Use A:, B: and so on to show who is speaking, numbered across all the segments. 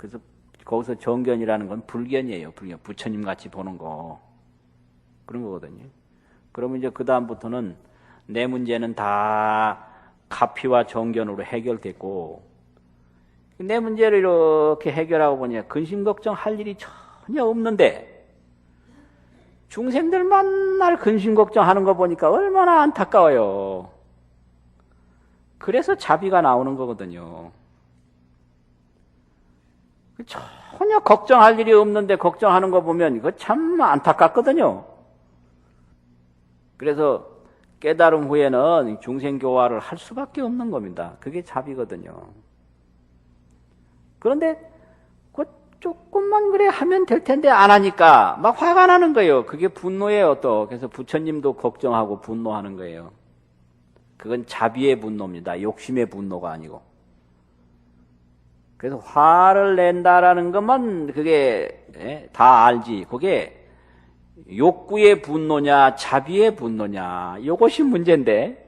A: 그래서 거기서 정견이라는 건 불견이에요. 불견. 부처님 같이 보는 거. 그런 거거든요. 그러면 이제 그다음부터는 내 문제는 다 가피와 정견으로 해결됐고, 내 문제를 이렇게 해결하고 보니 근심 걱정할 일이 전혀 없는데, 중생들 만날 근심 걱정하는 거 보니까 얼마나 안타까워요. 그래서 자비가 나오는 거거든요. 전혀 걱정할 일이 없는데 걱정하는 거 보면 이거 참 안타깝거든요. 그래서 깨달음 후에는 중생교화를 할 수밖에 없는 겁니다. 그게 자비거든요. 그런데 조금만 그래 하면 될 텐데 안 하니까 막 화가 나는 거예요. 그게 분노예요 또. 그래서 부처님도 걱정하고 분노하는 거예요. 그건 자비의 분노입니다. 욕심의 분노가 아니고. 그래서 화를 낸다라는 것만 그게 다 알지. 그게 욕구의 분노냐 자비의 분노냐 이것이 문제인데,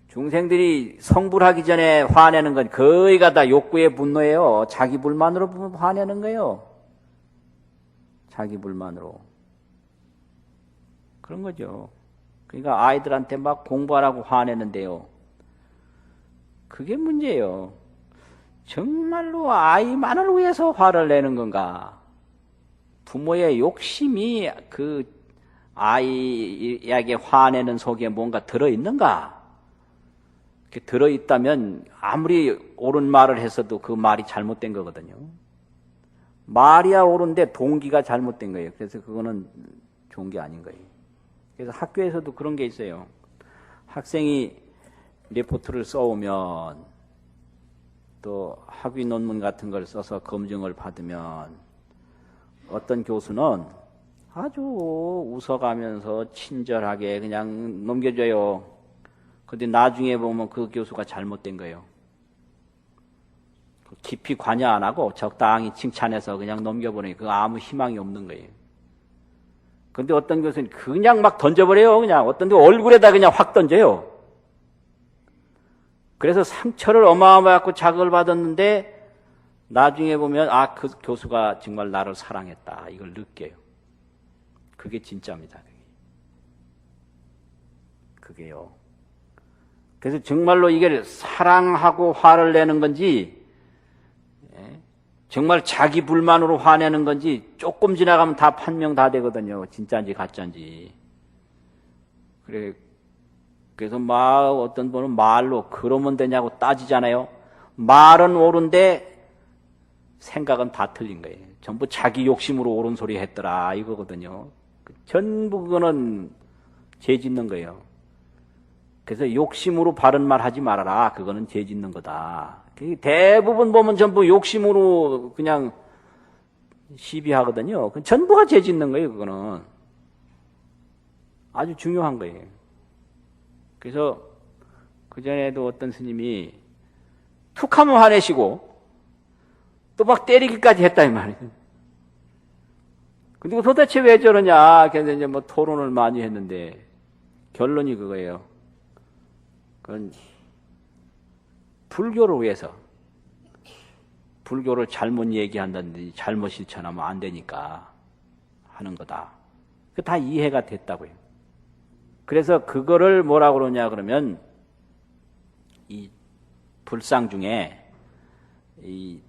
A: 중생들이 성불하기 전에 화내는 건 거의가 다 욕구의 분노예요. 자기 불만으로 화내는 거예요. 자기 불만으로. 그런 거죠. 그러니까 아이들한테 막 공부하라고 화내는데요. 그게 문제예요. 정말로 아이만을 위해서 화를 내는 건가? 부모의 욕심이 그 아이에게 화내는 속에 뭔가 들어있는가? 들어있다면 아무리 옳은 말을 했어도 그 말이 잘못된 거거든요. 말이야 옳은데 동기가 잘못된 거예요. 그래서 그거는 좋은 게 아닌 거예요. 그래서 학교에서도 그런 게 있어요. 학생이 레포트를 써오면, 또 학위 논문 같은 걸 써서 검증을 받으면 어떤 교수는 아주 웃어가면서 친절하게 그냥 넘겨줘요. 근데 나중에 보면 그 교수가 잘못된 거예요. 깊이 관여 안 하고 적당히 칭찬해서 그냥 넘겨보니 그거 아무 희망이 없는 거예요. 근데 어떤 교수는 그냥 막 던져버려요. 그냥 어떤 데 얼굴에다 그냥 확 던져요. 그래서 상처를 어마어마하고 자극을 받았는데 나중에 보면 아, 그 교수가 정말 나를 사랑했다 이걸 느껴요. 그게 진짜입니다. 그게요. 그래서 정말로 이게 사랑하고 화를 내는 건지, 정말 자기 불만으로 화내는 건지 조금 지나가면 다 판명 다 되거든요. 진짜인지 가짜인지. 그래서 어떤 분은 말로 그러면 되냐고 따지잖아요. 말은 옳은데 생각은 다 틀린 거예요. 전부 자기 욕심으로 옳은 소리 했더라 이거거든요. 전부 그거는 죄 짓는 거예요. 그래서 욕심으로 바른 말 하지 말아라. 그거는 죄 짓는 거다. 대부분 보면 전부 욕심으로 그냥 시비하거든요. 전부가 죄 짓는 거예요. 그거는 아주 중요한 거예요. 그래서 그전에도 어떤 스님이 툭하면 화내시고 또 막 때리기까지 했다 이 말이에요. 근데 도대체 왜 저러냐. 그래서 이제 뭐 토론을 많이 했는데 결론이 그거예요. 그건 불교를 위해서, 불교를 잘못 얘기한다든지 잘못 실천하면 안 되니까 하는 거다. 그 다 이해가 됐다고요. 그래서 그거를 뭐라고 그러냐 그러면 이 불상 중에 이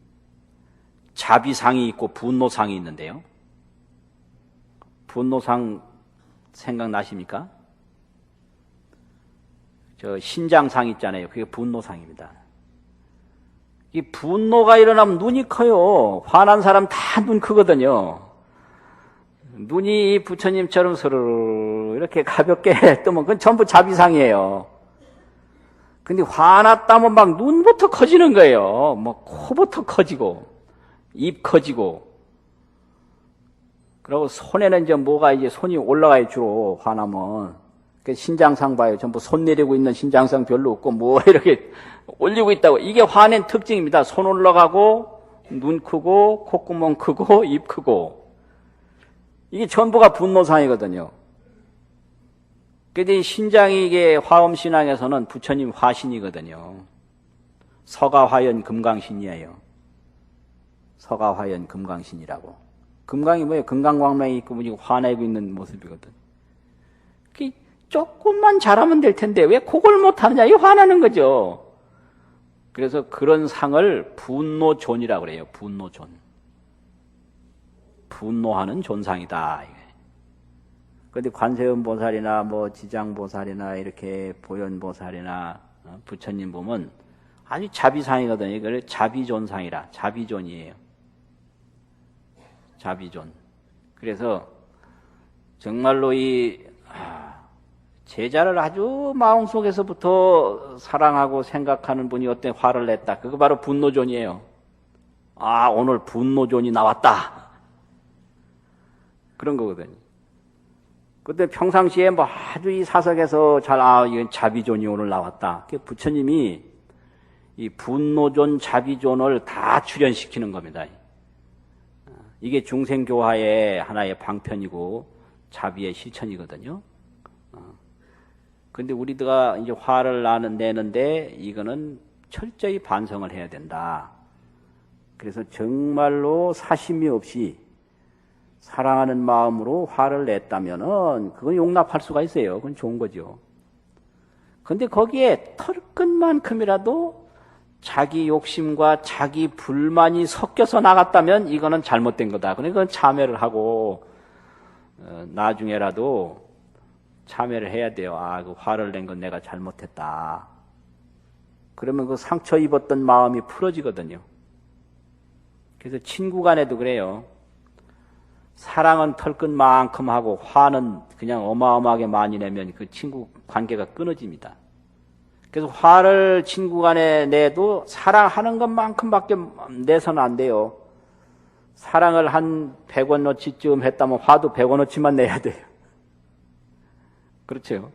A: 자비상이 있고 분노상이 있는데요. 분노상 생각나십니까? 저 신장상 있잖아요. 그게 분노상입니다. 이 분노가 일어나면 눈이 커요. 화난 사람 다 눈 크거든요. 눈이 부처님처럼 스르르 이렇게 가볍게 뜨면 그건 전부 자비상이에요. 근데 화났다면 막 눈부터 커지는 거예요. 뭐 코부터 커지고 입 커지고. 그리고 손에는 이제 뭐가 이제 손이 올라가요. 주로 화나면. 신장상 봐요. 전부 손 내리고 있는 신장상 별로 없고 뭐 이렇게 올리고 있다고. 이게 화낸 특징입니다. 손 올라가고 눈 크고 콧구멍 크고 입 크고. 이게 전부가 분노상이거든요. 근데 신장이 이게 화엄신앙에서는 부처님 화신이거든요. 서가화연 금강신이에요. 서가화연 금강신이라고. 금강이 뭐예요? 금강광명이 있고 화내고 있는 모습이거든. 조금만 잘하면 될 텐데 왜 그걸 못하느냐, 이 화나는 거죠. 그래서 그런 상을 분노존이라고 그래요. 분노존. 분노하는 존상이다. 그런데 관세음보살이나 뭐 지장보살이나 이렇게 보현보살이나 부처님 보면 아주 자비상이거든요. 이걸 자비존상이라, 자비존이에요. 자비존. 그래서 정말로 이 제자를 아주 마음속에서부터 사랑하고 생각하는 분이 어때 화를 냈다. 그거 바로 분노존이에요. 아, 오늘 분노존이 나왔다. 그런 거거든요. 그때 평상시에 뭐 아주 이 사석에서 이건 자비존이 오늘 나왔다. 부처님이 이 분노존, 자비존을 다 출현시키는 겁니다. 이게 중생교화의 하나의 방편이고 자비의 실천이거든요. 근데 우리가 이제 화를 내는데 이거는 철저히 반성을 해야 된다. 그래서 정말로 사심이 없이 사랑하는 마음으로 화를 냈다면은 그건 용납할 수가 있어요. 그건 좋은 거죠. 근데 거기에 털끝만큼이라도 자기 욕심과 자기 불만이 섞여서 나갔다면 이거는 잘못된 거다. 그러니까 그건 참회를 하고 나중에라도 참회를 해야 돼요. 아, 그 화를 낸 건 내가 잘못했다. 그러면 그 상처 입었던 마음이 풀어지거든요. 그래서 친구 간에도 그래요. 사랑은 털끝만큼 하고 화는 그냥 어마어마하게 많이 내면 그 친구 관계가 끊어집니다. 그래서 화를 친구 간에 내도 사랑하는 것만큼밖에 내서는 안 돼요. 사랑을 한 100원어치쯤 했다면 화도 100원어치만 내야 돼요. 그렇죠.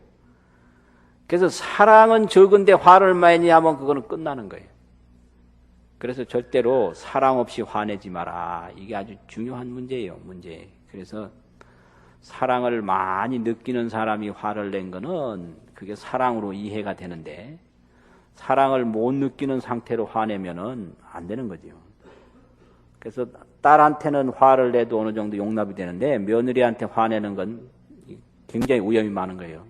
A: 그래서 사랑은 적은데 화를 많이 하면 그거는 끝나는 거예요. 그래서 절대로 사랑 없이 화내지 마라. 이게 아주 중요한 문제예요. 문제. 그래서 사랑을 많이 느끼는 사람이 화를 낸 거는 그게 사랑으로 이해가 되는데 사랑을 못 느끼는 상태로 화내면은 안 되는 거죠. 그래서 딸한테는 화를 내도 어느 정도 용납이 되는데 며느리한테 화내는 건 굉장히 위험이 많은 거예요.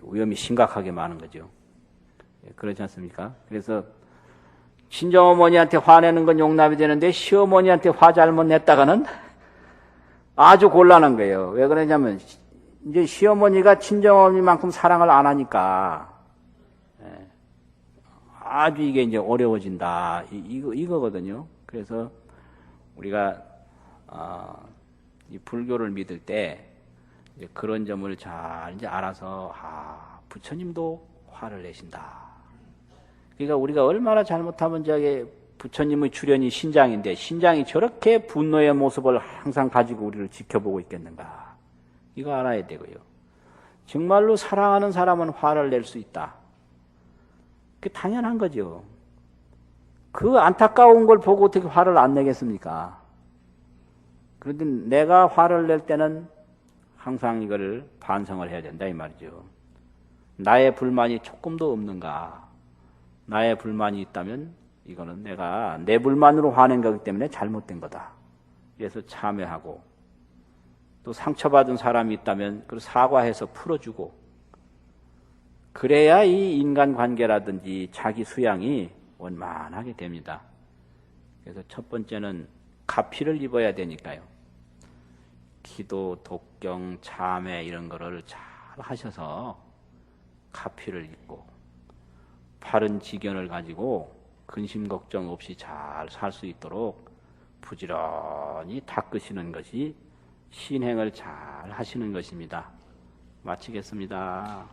A: 위험이 심각하게 많은 거죠. 그렇지 않습니까? 그래서 친정어머니한테 화내는 건 용납이 되는데 시어머니한테 화 잘못 냈다가는 아주 곤란한 거예요. 왜 그러냐면 이제 시어머니가 친정어머니만큼 사랑을 안 하니까 아주 이게 이제 어려워진다. 이거거든요. 그래서 우리가 이 불교를 믿을 때 이제 그런 점을 잘 이제 알아서 부처님도 화를 내신다. 그러니까 우리가 얼마나 잘못하면 저게 부처님의 출현이 신장인데 신장이 저렇게 분노의 모습을 항상 가지고 우리를 지켜보고 있겠는가. 이거 알아야 되고요. 정말로 사랑하는 사람은 화를 낼 수 있다. 그게 당연한 거죠. 그 안타까운 걸 보고 어떻게 화를 안 내겠습니까? 그런데 내가 화를 낼 때는 항상 이거를 반성을 해야 된다 이 말이죠. 나의 불만이 조금도 없는가? 나의 불만이 있다면 이거는 내가 내 불만으로 화낸 거기 때문에 잘못된 거다. 그래서 참회하고 또 상처받은 사람이 있다면 그걸 사과해서 풀어주고 그래야 이 인간관계라든지 자기 수양이 원만하게 됩니다. 그래서 첫 번째는 가피를 입어야 되니까요. 기도, 독경, 참회 이런 거를 잘 하셔서 가피를 입고 바른 지견을 가지고 근심 걱정 없이 잘 살 수 있도록 부지런히 닦으시는 것이 신행을 잘 하시는 것입니다. 마치겠습니다.